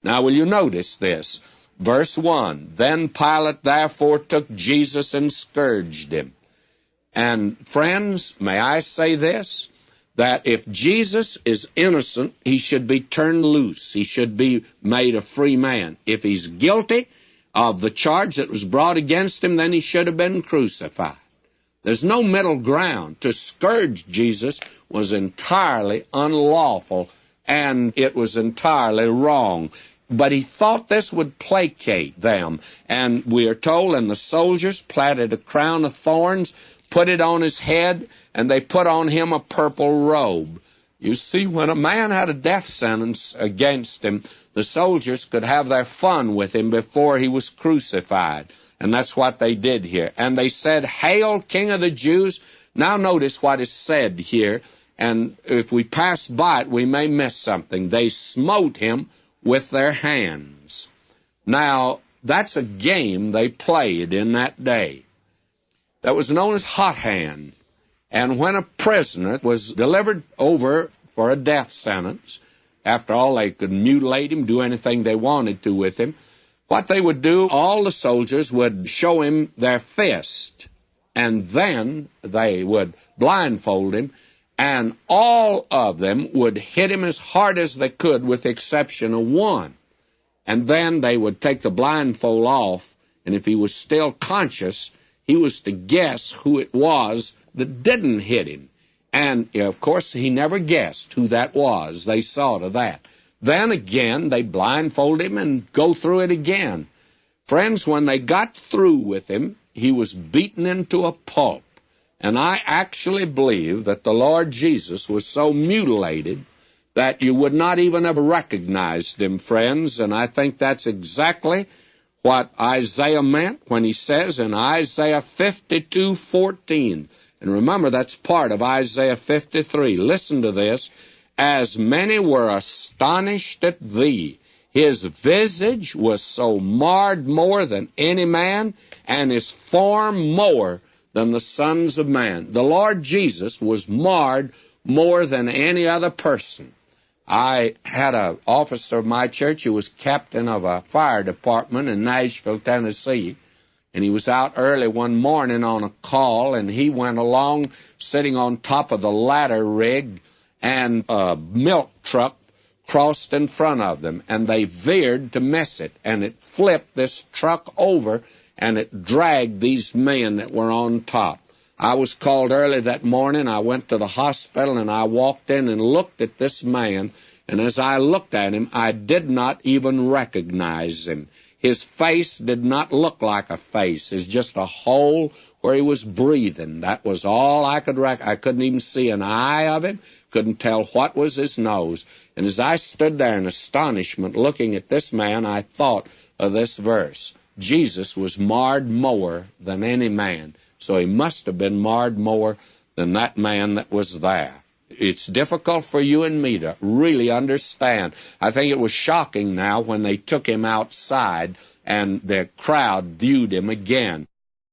Now, will you notice this? Verse 1, Then Pilate therefore took Jesus and scourged him. And friends, may I say this? That if Jesus is innocent, he should be turned loose. He should be made a free man. If he's guilty of the charge that was brought against him, then he should have been crucified. There's no middle ground. To scourge Jesus was entirely unlawful, and it was entirely wrong. But he thought this would placate them. And we are told, and the soldiers planted a crown of thorns, put it on his head, and they put on him a purple robe. You see, when a man had a death sentence against him, the soldiers could have their fun with him before he was crucified. And that's what they did here. And they said, Hail, King of the Jews. Now notice what is said here. And if we pass by it, we may miss something. They smote him with their hands. Now, that's a game they played in that day. That was known as hot hand. And when a prisoner was delivered over for a death sentence, after all, they could mutilate him, do anything they wanted to with him, what they would do, all the soldiers would show him their fist, and then they would blindfold him, and all of them would hit him as hard as they could, with the exception of one. And then they would take the blindfold off, and if he was still conscious, he was to guess who it was that didn't hit him. And, of course, he never guessed who that was. They saw to that. Then again, they blindfold him and go through it again. Friends, when they got through with him, he was beaten into a pulp. And I actually believe that the Lord Jesus was so mutilated that you would not even have recognized him, friends. And I think that's exactly what Isaiah meant when he says in Isaiah 52:14. And remember, that's part of Isaiah 53. Listen to this. As many were astonished at thee, his visage was so marred more than any man, and his form more than the sons of man. The Lord Jesus was marred more than any other person. I had an officer of my church who was captain of a fire department in Nashville, Tennessee, and he was out early one morning on a call, and he went along sitting on top of the ladder rig, and a milk truck crossed in front of them, and they veered to miss it, and it flipped this truck over, and it dragged these men that were on top. I was called early that morning. I went to the hospital, and I walked in and looked at this man, and as I looked at him, I did not even recognize him. His face did not look like a face. It's just a hole where he was breathing. That was all I could I couldn't even see an eye of him, couldn't tell what was his nose. And as I stood there in astonishment looking at this man, I thought of this verse. Jesus was marred more than any man. So he must have been marred more than that man that was there. It's difficult for you and me to really understand. I think it was shocking now when they took him outside and the crowd viewed him again.